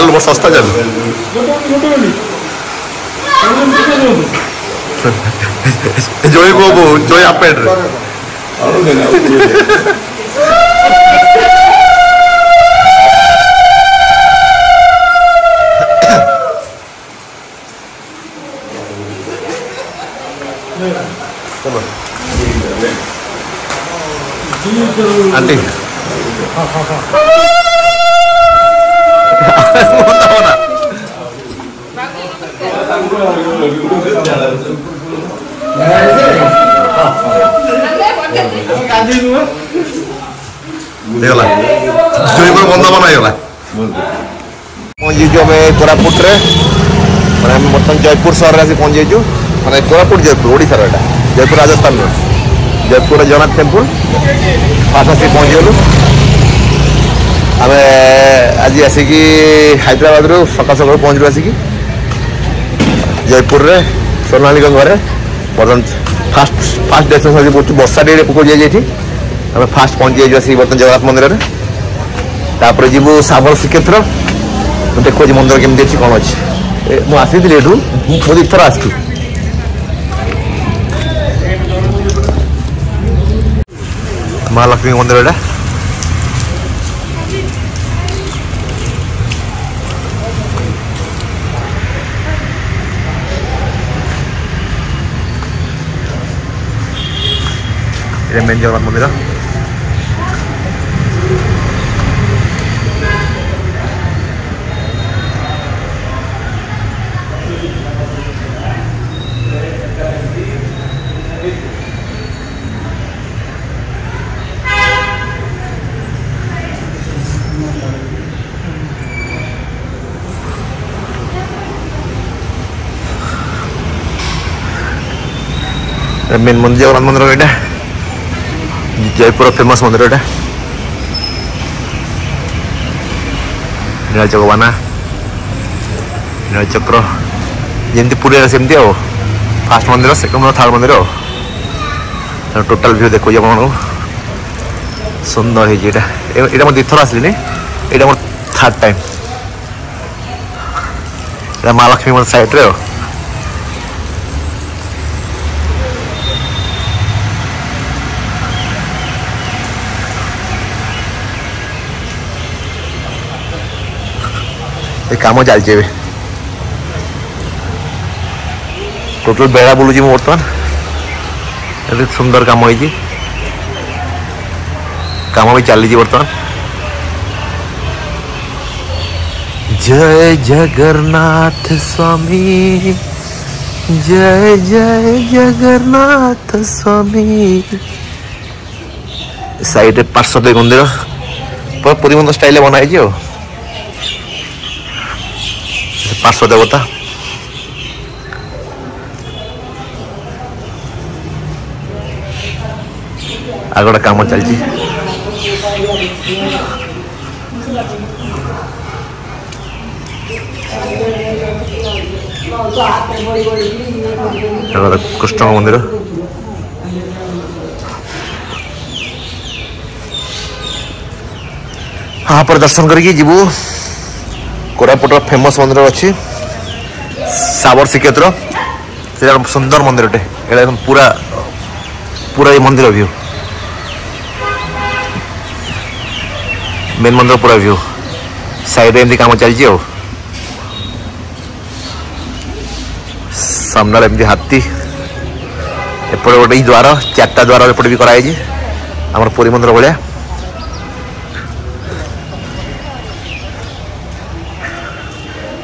चालू बहुत सस्ता चालू जोई को जोई आप पेट आंटी ହେଇଗଲା ଜୟପୁର ବନ୍ଦାବନ ହେଇଗଲା ପହଞ୍ଚିଛୁ ଆମେ କୋରାପୁଟରେ ମାନେ ଆମେ ବର୍ତ୍ତମାନ ଜୟପୁର ସହରରେ ଆସି ପହଞ୍ଚିଯାଇଛୁ ମାନେ କୋରାପୁଟ ଜୟପୁର ଓଡ଼ିଶାର ଏଇଟା ଜୟପୁର ରାଜସ୍ଥାନର ଜୟପୁରରେ ଜଗନ୍ନାଥ ଟେମ୍ପୁଲ ଫାଷ୍ଟ ଆସି ପହଞ୍ଚିଗଲୁ ଆମେ ଆଜି ଆସିକି ହାଇଦ୍ରାବାଦରୁ ସକାଳୁ ସକାଳୁ ପହଞ୍ଚିଲୁ ଆସିକି ଜୟପୁରରେ ସ୍ୱର୍ଣ୍ଣାଳୀଙ୍କ ଘରେ ବର୍ତ୍ତମାନ ଫାଷ୍ଟ ଡେଷ୍ଟିନେସନ୍ ଆଜି ବହୁତ ବର୍ଷା ଟିକେ ପକାଉଛି ଏଠି ଆମେ ଫାଷ୍ଟ ପହଞ୍ଚି ଯାଇଛୁ ଆସିକି ବର୍ତ୍ତମାନ ଜଗନ୍ନାଥ ମନ୍ଦିରରେ ତାପରେ ଯିବୁ ସାବର ଶ୍ରୀକ୍ଷେତ୍ର ମୁଁ ଦେଖୁଛି ମନ୍ଦିର କେମିତି ଅଛି କ'ଣ ଅଛି ମୁଁ ଆସିଥିଲି ଏଠୁ ମୁଁ ଦୁଇଥର ଆସିଛି ମହାଲକ୍ଷ୍ମୀ ମନ୍ଦିର ଏଇଟା मेन जगन्नाथ मंदिर मेन मंदिर जगन्नाथ मंदिर एटा जयपुर फेमस मंदिर एटा नीलचकबाना नीलचक्र जमी पुरी सेमती फास्ट मंदिर सेकेंड थर्ड मंदिर टोटाल व्यू देखो आप सुंदर है मैं दुथर आसली यहाँ मोर थर्ड टाइम महालक्ष्मी मंदिर साइड्रे काम चलचे टोटल बेड़ा बुलूची बर्तमान सुंदर काम होती काम भी चली बर्तमान जय जगन्नाथ स्वामी जय जय जगन्नाथ स्वामी साइड पार्श्व मंदिर पूरा पुरी मंदिर स्टाइल बनाई पार्श्व देवता आगोटा काम चलती कृष्ण मंदिर हाँ पर दर्शन करके जीवु कोरापुट फेमस मंदिर अच्छी साबर श्रीक्षेत्र से सुंदर मंदिर एकदम पूरा पूरा ये मंदिर व्यू मेन मंदिर पूरा व्यू साइड एमती काम चलती सामने एमती हाथी एपटे गोटे द्वार चार्टा द्वार एपटे भी कराई आम पुरी मंदिर भाया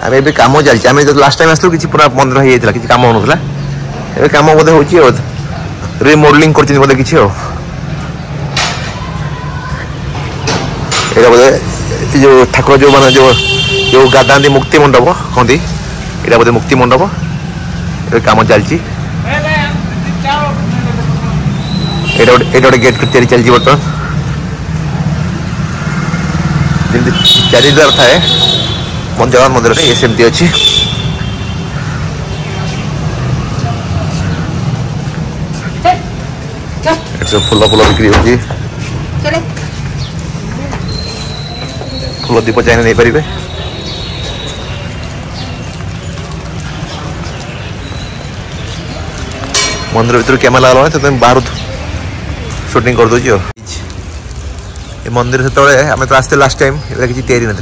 आम ए कम चलती आम जो लास्ट टाइम आसलु कि पूरा मंदिर हो जाता कि कम होना ए कम बोधे हो रिमॉडलिंग कर बोधे कि बोधे जो ठाकुर जो मान जो गाधाती मुक्ति मंडप कहती यहाँ बोधे मुक्ति मंडप ए कम चलती गोटे गेट चलती बर्तमान जमी चारिद्वार थाए जगन्नाथ मंदिर ये सेमती अच्छी फूल फूल बिक्री होती फूल दीप चाहिए नहीं पारे मंदिर भीतर कैमेरा लगा तो बाहर शूटिंग कर दूची ये मंदिर से आम तो आसते लास्ट टाइम ये किसी तैयारी ना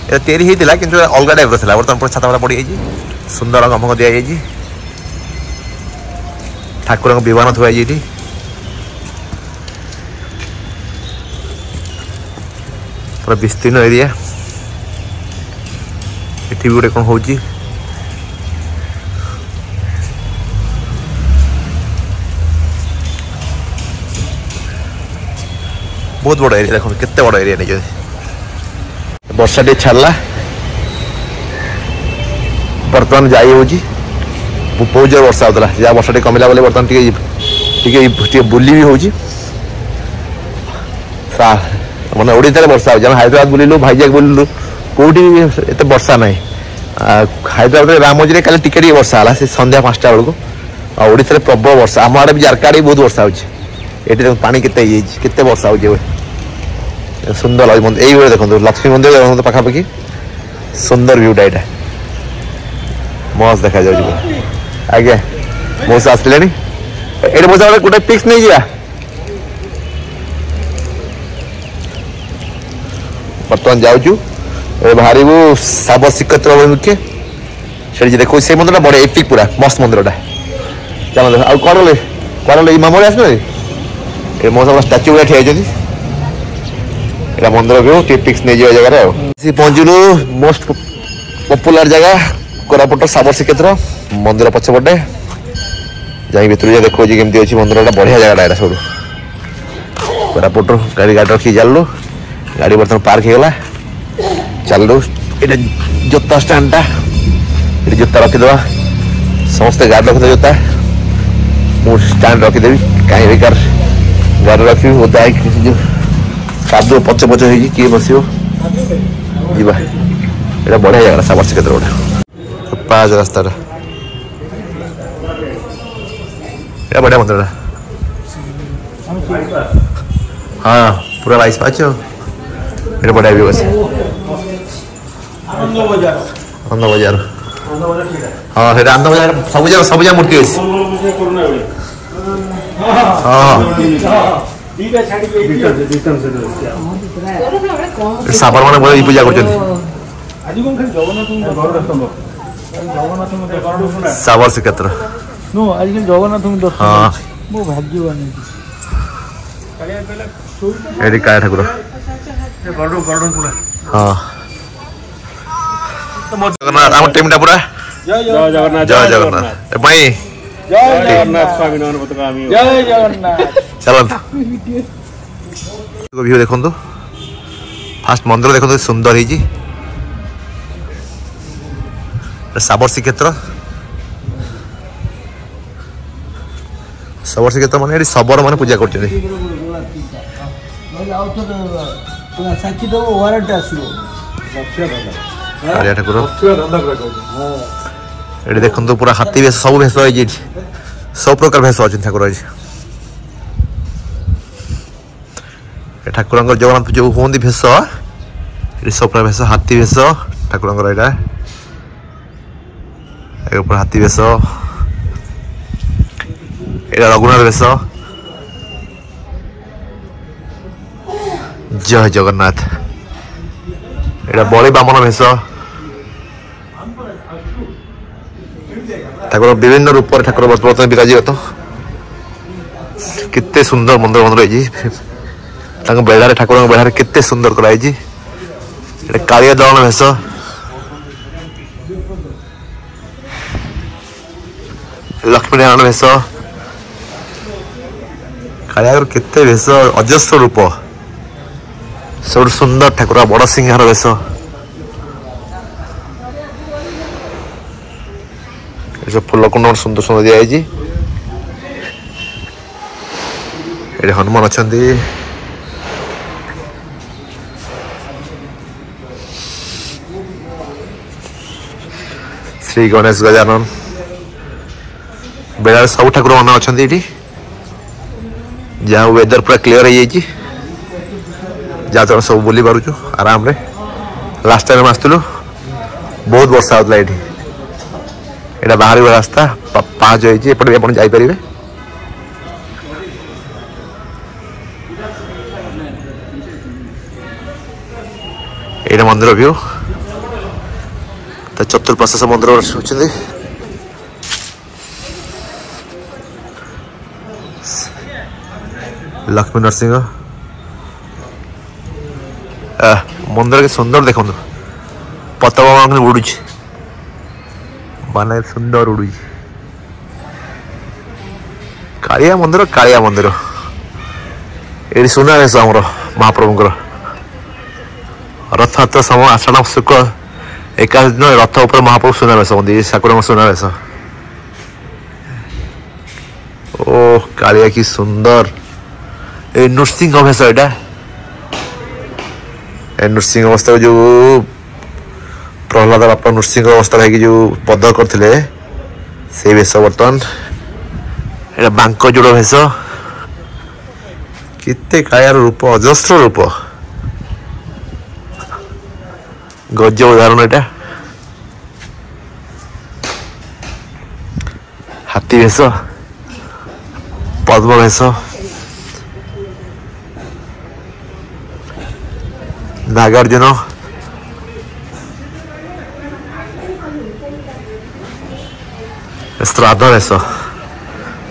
ये तैयारी होता कि अलग टाइप रहा बर्तमान पूरा छाता पड़ जाए सुंदर गमक दि जाए ठाकुर विमान थुआ ये पूरा विस्तीर्ण एरिया ये गोटे कौन हो बहुत बड़ एरिया देखो केते बड़ एरिया नहीं वर्षा टे छाड़ा बर्तमान जाई हो बहुत जोर वर्षा होता जहाँ वर्षा टे कमिला बोले बर्तमान बुली भी हो मैंने ओडिशा वर्षा हो हैदराबाद बुलू भाईजाग बुलू कौटी एत वर्षा ना हैदराबाद रामोजी कल टिके वर्षा है संध्या 5टा बेलू ओडिशा प्रबल वर्षा आम आड़े भी जारका आड़े बहुत वर्षा हो पानी केते वर्षा हो सुंदर लगे ये देखो लक्ष्मी मंदिर देखो पाखापाखि सुंदर व्यूटा यहाँ मस्त देखा जाए आज्ञा मौसा आसले ये मौसा गोटे पिक्स नहीं जा बर्तमान जाऊँ बाहर साबर श्रीक्षेत्र अभिमुखे से देखो से मंदिर बड़े एपिक पूरा मस्त मंदिरटा चलो आ कौन मामूली आस मौसा स्टाच्यू गुड़ा ठिया मंदिर व्यू टिपिक्स नहीं जाए जगह पहुंचलु मोस्ट पॉपुलर जगह कोरापुट साबर श्रीक्षेत्र मंदिर पछपटे जाई भीतर देखो केमती अच्छी मंदिर बढ़िया जगह सब कोरापुट गाड़ी रखी चलू गाड़ी बर्तमान पार्क होगा चलू ये जोता स्टैंडटा ये जोता रखीदे समस्ते गाड़ी रखिदे जोता मुझे स्टैंड रखीदेवी कहीं बेकार गाड़ी रखी होता है जो कादू पच पच हो किए बस ये बढ़िया जगह साबर श्रीक्षेत्र गोटे पाँच रास्ता बढ़िया मंदिर हाँ पूरा 22 पाँच ये बढ़िया भी बस आनंद बाजार हाँ से आनंद बाजार सब जगह मूर्ति अच्छी हाँ साबर मान बड़ी पूजा कर साबर श्रीक्षेत्र हाँ ये काय ठाकुर हाँ जगन्नाथ आम टीम पूरा जय जगन्नाथ भाई चलो व्यू देखो फास्ट मंदिर देखो सुंदर ही साबर श्रीक्षेत्र मान शबर मान पूजा कर ठाकुर ये देखो पूरा हाथी भेष सब भेष सब प्रकार भेष अच्छे ठाकुर ठाकुर जगन्नाथ जो हूँ भेष सब प्रकार भेष हाथी भेष ठाकुर यहाँ हाथी भेष ये रघुनाथ भेष जय जगन्नाथ ये बड़ी बामन भेष ठाकुर विभिन्न रूप ठाकुर बर्तमान विराजित केते सुंदर मंदिर मंदिर बेढ़ार ठाकुर बेढ़ार केते सुंदर कराई कालिया दलन भेष लक्ष्मी नारायण भेष कालिया केते भेष अजस्र रूप सब सुंदर ठाकुर बड़ सिंहार भेष फूल कुंड सुंदर सुंदर दिखाई हनुमान अच्छा श्री गणेश गजानन बेड़ा सब ठाकुर मान अच्छा जहाँ वेदर पूरा क्लीयर हो जाए जहाँ सब बुली पार्चु आराम रे लास्ट टाइम आसलु बहुत वर्षा होता ये एटा बाहर रास्ता पाँच होती एपटे आप जापर ये मंदिर व्यू चतुर्पार्श्व मंदिर अच्छे लक्ष्मी नरसिंह मंदिर के सुंदर देखो पताका उड़ू बाना सुंदर उड़ू कालिया मंदिर ये सुनावेश आमर महाप्रभुंर रथयात्रा समय आषाढ़ शुक्ल एकादश दिन रथ उपर महाप्रभु सुनावेश हमें ठाकुर सुनावेश ओ कालिया की सुंदर ए नृसिंह भेष एटा नृसिंह अवस्था जो प्रहलाद बापा नृसिंह अवस्था है जो बध करते से भेष बर्तमान ये बांक जोड़ भेष केते कायार रूप अजस्र रूप गज उदाहरण एटा हाथी भेष पद्म भेष नागार्जुन श्राद्ध भेष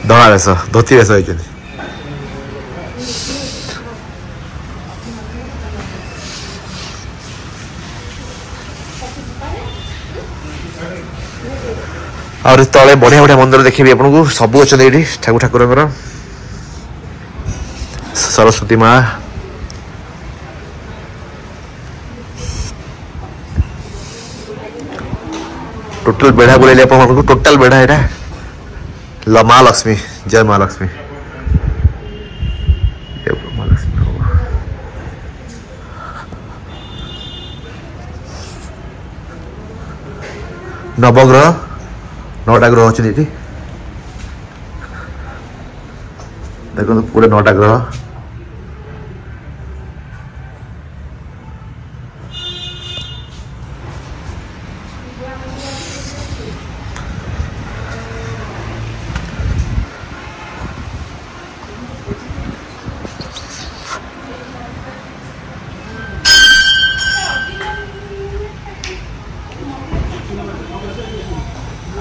धड़ा भेष धोती भेष होती और तले बढ़िया बढ़िया मंदिर देखिए आपको सबू अच्छा ये ठाकुर ठाकुर सरस्वती माँ टोटल बेढ़ा बोले टोटल बेढ़ा यहाँ माँ लक्ष्मी जय माँ लक्ष्मी नवग्रह 9टा ग्रह अच्छे देखो पूरे 9टा ग्रह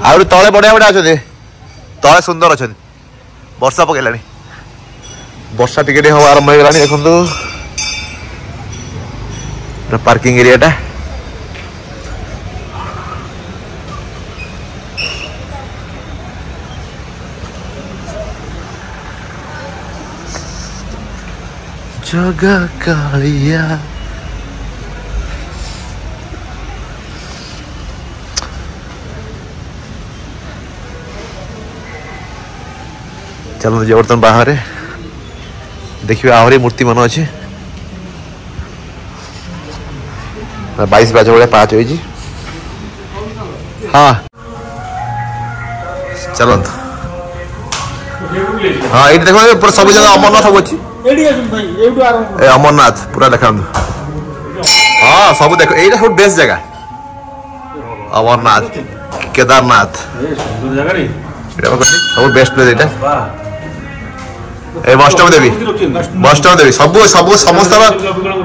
आउ तले बढ़िया बढ़िया अच्छे तले सुंदर अच्छे वर्षा पकड़ा वर्षा टिके हम आरंभ हो गला देखो पार्किंग एरिया जगह कालिया चलो बर्तमान बाहर देखिए आहरी मूर्ति मन अच्छे 22 बाज भाई 5 हो हाँ चलो हाँ ये देखो पूरा सब जगह अमरनाथ सब अच्छी अमरनाथ पूरा देखा हाँ सब देख ये सब बेस्ट जगह अमरनाथ केदारनाथ सब बेस्ट प्लेस यहाँ वैष्णव देवी सब सब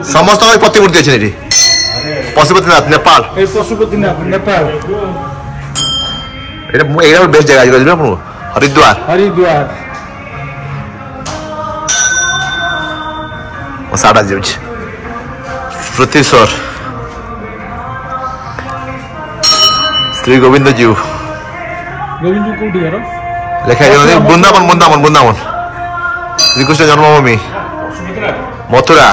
समस्त प्रतिमूर्ति अच्छे पशुपतिनाथ नेपाल बेस्ट जगह आपको हरिद्वार साड़ा जा पृथ्वीश्वर श्री गोविंद जीव लिखा वृंदावन वृंदावन वृंदावन श्रीकृष्ण जन्मभूमि मथुरा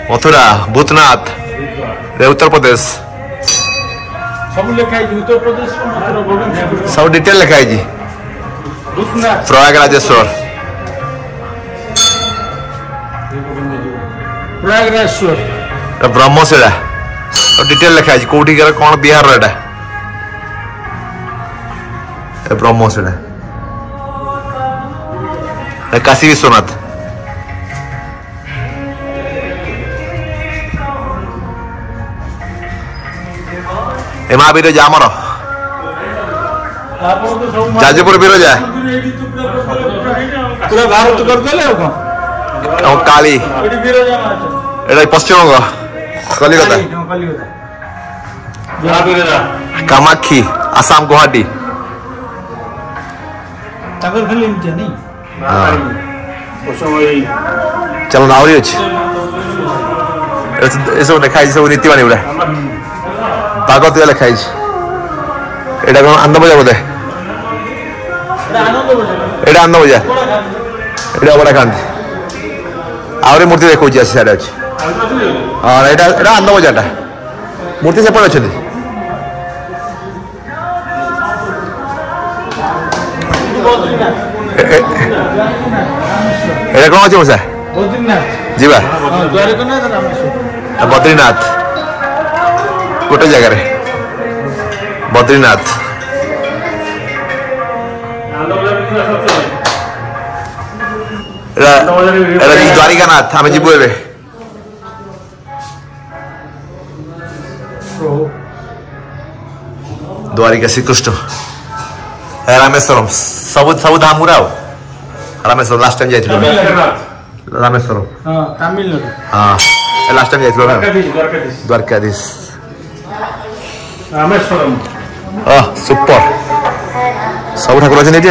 मथुरा भूतनाथ उत्तर प्रदेश सब डिटेल लिखा है प्रयागराजेश्वर ब्रह्मशिला डिटेल लिखा है कौटी कौन बिहार एटा ब्रह्मशिला काशी विश्वनाथ महावीर जामर जाजपुर बिरजा पूरा भारत करदेले काली एटा पश्चिमबंग कलिकता कामाक्षी आसाम गुवाहाटी चलो आहरी अच्छे सब लिखाई सब नीतिवाणी गुड़ा पाग तुला लिखाई एटा कौन आनंद बजार बोधे एटा आनंद बजार एटा बड़ा खाती आहरी मूर्ति देखा सारे अच्छे हाँ एटा आनंद बजार मूर्ति सेपटे अच्छा एटा कौन अच्छे मशा जीवा बद्रीनाथ गोटे जगार बद्रीनाथ द्वारिकानाथ आम जीवु ए द्वारिका श्रीकृष्ण रामेश्वरम सब सब धाम गुरा रामेश्वरम लास्ट टाइम जाइए रामेश्वरम हाँ लास्ट टाइम जाइए द्वारकाधीश रामेश्वरम सुपर सब ठाकुर अच्छे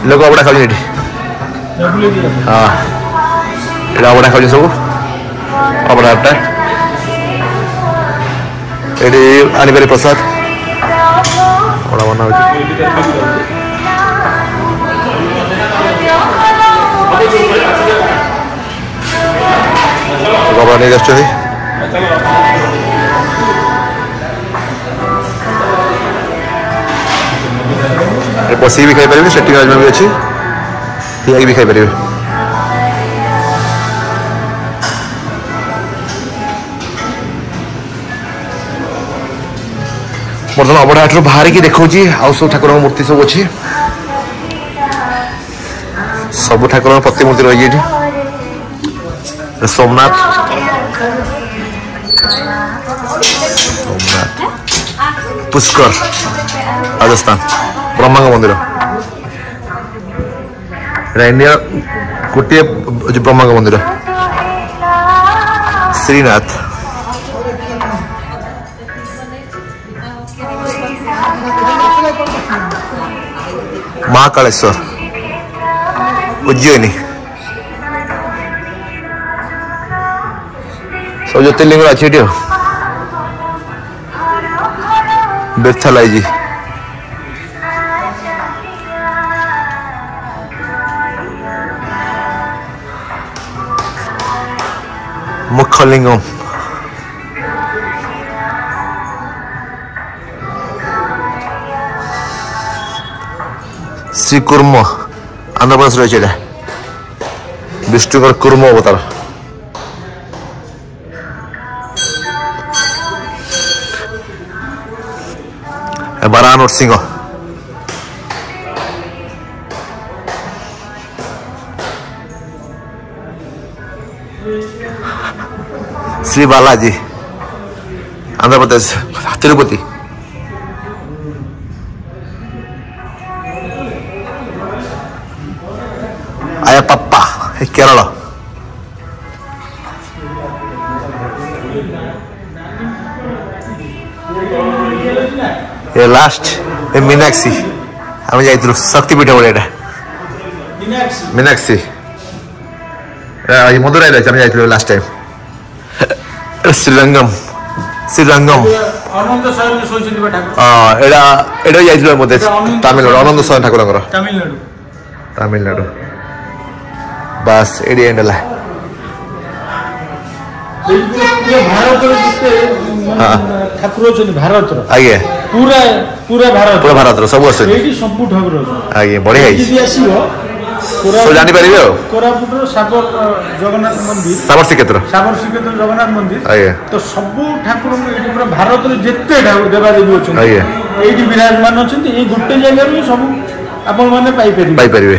लोक अबड़ा खाऊ हाँ ये अबड़ा खाऊ सब अबड़ा ये आनिबारी प्रसाद अबड़ा बना अबड़ा नहीं आस बस भी खाई पारे सेटिंग अरेंजमेंट भी अच्छी भी खाई पारे बर्तमान अबड़ा हाट बाहर की देखा आउ सब ठाकुर मूर्ति सब अच्छी सब ठाकुर प्रतिमूर्ति रही सोमनाथ पुष्कर राजस्थान ब्रह्मांग मंदिर इंडिया गोटे ब्रह्मांग मंदिर श्रीनाथ महाकालेश्वर उज्जैनी सब ज्योतिर्लिंग अच्छी बेथलाई जी मुखलिंगम श्री कुर्म आंध्र प्रदेश रही है विष्णुकर कुर्म अवतार बारा नरसिंह श्री बालाजी आंध्र प्रदेश तिरुपति आया पप्पा केरल ये लास्ट मीनाक्षी आम जाइलु शक्तिपीठ बड़े मीनाक्षी मधुराई आम जाइलु लास्ट टाइम श्रीरंगम श्रीरंगम एटा जाइलु मते तमिलनाडु आनंद सहन ठाकुर तमिलनाडु बस एडी एंडला ठाकुर भारत आगे पूरा पूरा भारत सब सबू ठाकुर आगे बढ़िया सब जानी पारिबे कोरापुटर साबर जगन्नाथ मंदिर साबर श्रीक्षेत्र जगन्नाथ मंदिर आगे तो सबू ठाकुर पूरा भारत रे जेते ठाकुर देवादेवी अछन आगे एडी विराजमान अछन ए गुटे जगह रे सब आपण माने पाई परिबे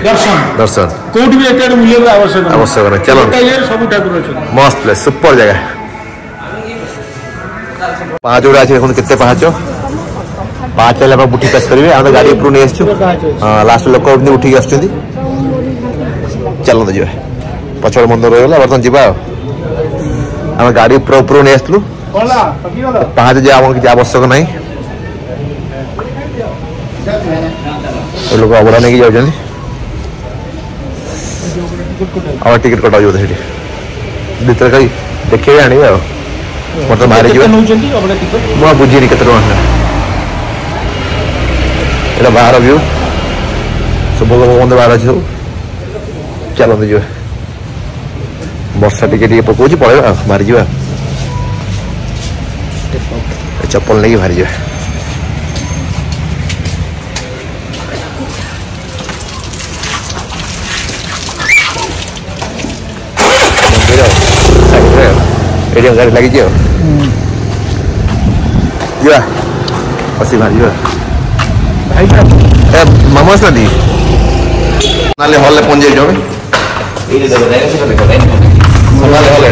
दर्शन कोठी भी एते मूल्य आवश्यक नहीं चलो सब ठाकुर अछन मस्त प्लेस सुपर जगह पाँच गुड़ा अच्छे कितने पाँच पाँच चल उठी आस करेंगे आम गाड़ी ऊपर नहीं आसचु लास्ट लोक उठिक आस चलते जी पचड़ मंदिर रहीगला बर्तमान जी आम गाड़ी ऊपर नहीं आसलु पाँच जे आम किसी आवश्यक ना लोक अबड़ा नहीं जाऊँ टिकेट कटा जो भर कहीं देखे आने मत बाहर मुझे बुझी के ये बाहर व्यू सब बंद बाहर अच्छे सब चलते जी बर्षा टे पकाऊ पड़े बाहरी जा चप्पल नहीं बाहरी जा गाड़ी लगी जा असी बाहरी जा मामस नदी नाले हॉल पहुंच जाइए सोनाली हॉल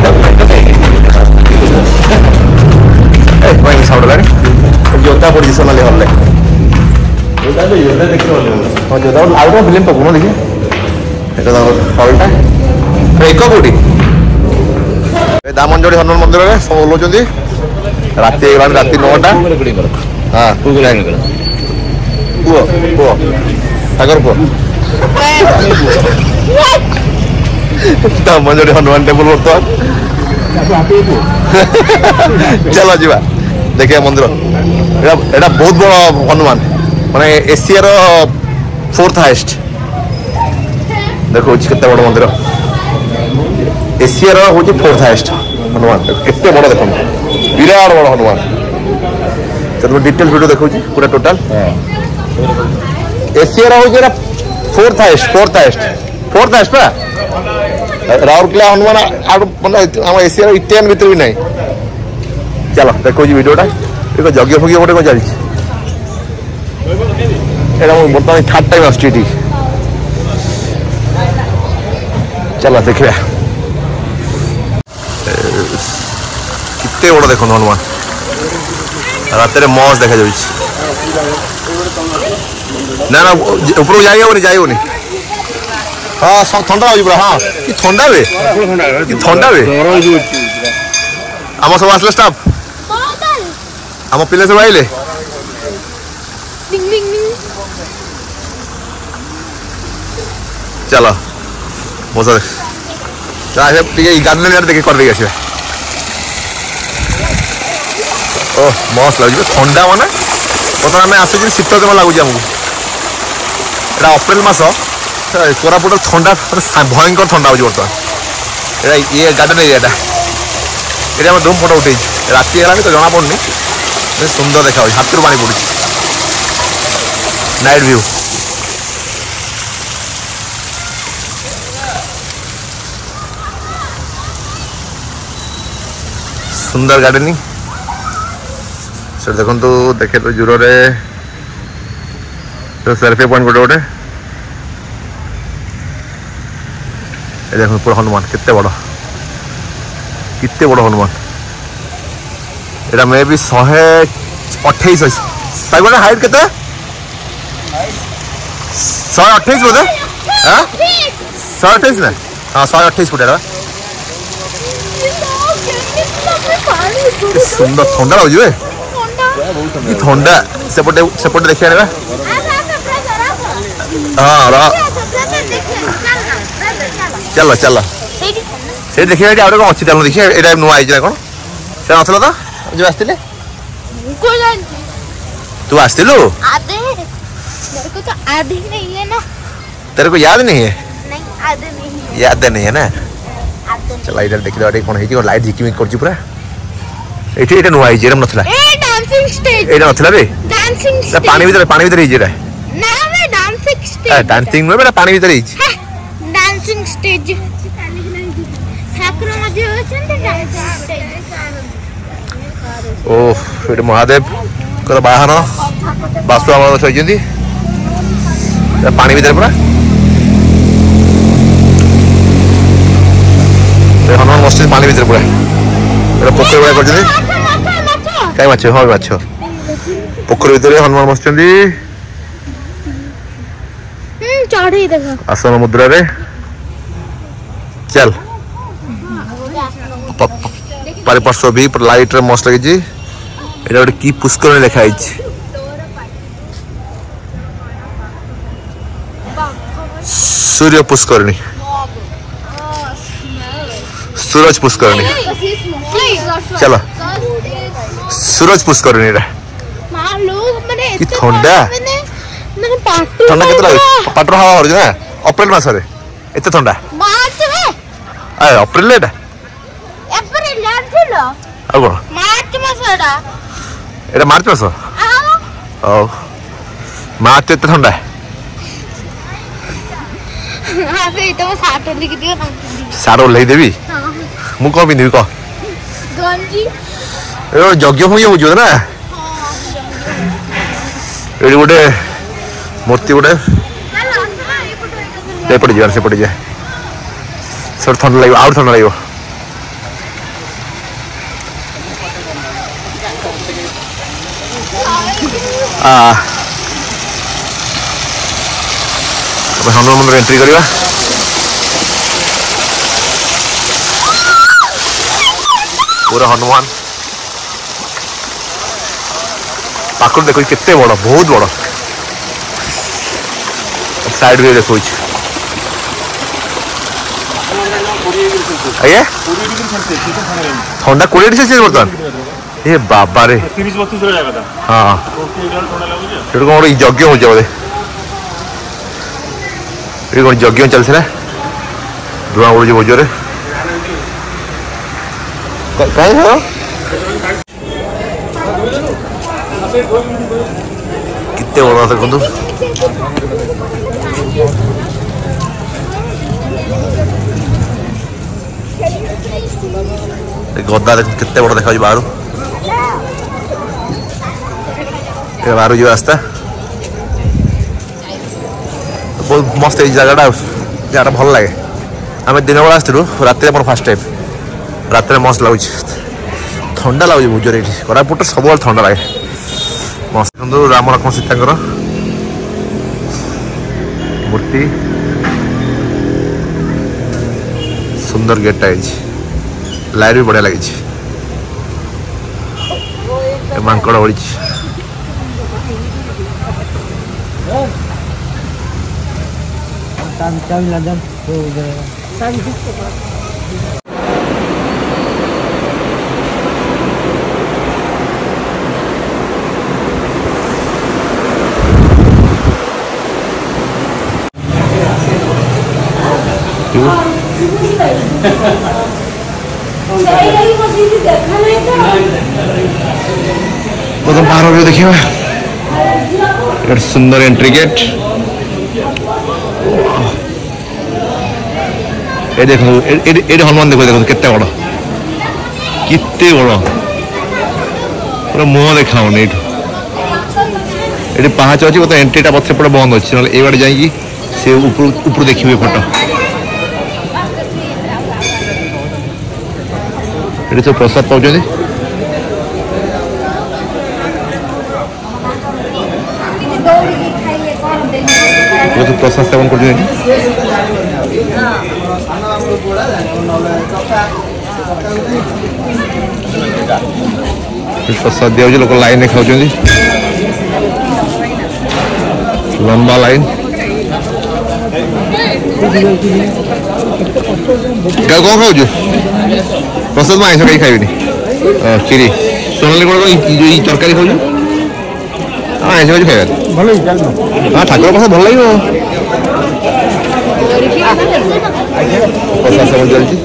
साउंड गाड़ी जोता पड़ी सोनाली हॉल जोता आउट फिल्म पकड़ देखिए हॉलटा एक कौटी दामंजड़ी हनुमान मंदिर में सब ओल्लाउं राति राति 9टा हाँ पुओ पुओ सागर पुओ दामंजड़ी हनुमान टेम्पल बर्तमान चलो जी देखिए मंदिर एटा बहुत बड़ा हनुमान माने एशिया 4th हाइस्ट देखो केते बड़ा मंदिर एशिया हूँ 4th हाइस्ट हनुमान केते बड़ा देखो विराट बड़ा हनुमान तो डिटेल वीडियो देखो पूरा टोटल एशिया हूँ 4th हाइस्ट पा राउरकेला हनुमान आम एशिया इटान भर भी नहीं चलो देखो वीडियोटा देखो यज्ञ फज्ञ गोटे कौन चलती बर्तमान 3rd टाइम आस चलो देखिए कितने बड़ा देखो हनुमान रात मस्त देखा जा ना ना ऊपर जाइबनी हाँ ठंडा हो हाँ कि ठंडा बे ठंडा बे आम सब आसले स्टाफ आम पिले सब आइले चलो मजा गार्डन देखे कर आस ओह मस्त लगे ठंडा माने बर्तमान आम आसुच शीत दिन लगुच आमको यहाँ अप्रैल मस कोरापुट ठंडा भयंकर ठंडा हो बर्तमान ये गार्डन एरिया ये धूम फोटो उठे राति है तो जना पड़नी सुंदर देखा हाथ पानी पड़ू नाइट व्यू सुंदर गार्डनिंग सर देखो देखे तो जूर सेल्फी पॉइंट गोटे गोटे देखो पूरा हनुमान कितने बड़ हनुमान यहाँ मे भी 128 साइबन हाइट के 128 बोधे 128 ना हाँ 128 फुट सुंदर ठंडा लगे ठंडा सेपटे देखिए हाँ चलो चलो से देखिए आउट कौन अच्छी चलो देखिए ये नुआ आई कौन से नसला तो जो आसते तू आसलु तेरे को याद नहीं है याद नहीं है ना चल इधर देखि दे कोन हेती लाइट झिकिमिक करछि पूरा एठी एटा नुआ आइजे रम नथला ए डांसिंग स्टेज एटा नथला बे डांसिंग स्टेज पानी भीतर हिजे रे ना बे डांसिंग स्टेज डांसिंग नो बे पानी भीतर हिजे डांसिंग स्टेज ठाकुर मजे होछन डांसिंग स्टेज ओह एटा महादेव कर बाहन बासु आम छइजंती पानी भीतर पूरा हनुमान मस्जिद पानी भीतर पूरा पोखर भाई कर कहीं माछ हाँ माछ पोखर भितर हनुमान बस आसन मुद्रा रे चल पारिपार्श्व भी लाइट रे मस्त लगी एटा गोटे की पुष्कर लिखाई सूर्य पुष्करणी सूरज पुष्करणी चलो सूरज पुष्करणी रे की ठंडा ठंडा केते लागे पाटर हवा हो ना अप्रैल मास रे एते ठंडा मार्च रे ए अप्रैल एटा अप्रैल जानथिलो आ कोन मार्च मास एटा मार्च मास ओ मार्च एते ठंडा हां से तो साट लिखि दियो ना सारो ले देबी हां मु को पिंदी को गंजी ए यज्ञ होई हो जो ना हां एडी गोटे मूर्ति गोटे पड़ जा से पड़ जाए सब ठंडा लगे आउट ठंडा लगे हनुमान मंदिर एंट्री करवा पूरा हनुमान पाखर देखो केते बड़ बहुत बड़ साइड भी देखो ठंडा 20 डिग्री सेल्सियस बर्तमान ए बाबा रे 30-32 रे जागा हां एटो कोन यज्ञ हो जाबे ये कोन यज्ञ चलछला दुआ उड़ जो जोरे काय हो कितने बड़ा था कंदू गद्दा कितने बड़ा देखा बाहर बाहर जो रास्ता बहुत मस्त जगह जगह भल लगे आम दिन बेला आसलु रात फास्ट टाइम रात मस्त लगुच ठंडा लगुच बहुत जोर कोरापुट सब ठंडा लगे मस्त राम लक्ष्मण सीता मूर्ति सुंदर गेटा लाइट भी बढ़िया लगी मांकड़ बड़ी बाहर भी देखिए सुंदर एंट्री गेट ये देखो ये हनुमान देखो देखो कितने बड़ कितने बड़ पूरा मुह देखा ये पाँच अच्छी मतलब एंट्रीटा पछे पड़े बंद अच्छे ना ये जाइए से ऊपर देखिए फोटो ये सब प्रसाद पाँच प्रसाद सेवन कर प्रसाद दिया लोक लाइन खाऊ लंबा लाइन कौन खाऊ प्रसाद में आईस कहीं खाइबी खीरी सोनाली कौन तरकारी खाऊ आईस भाजी खाइबा हाँ ठाकुर प्रसाद भल लगे प्रसाद सेवन चलती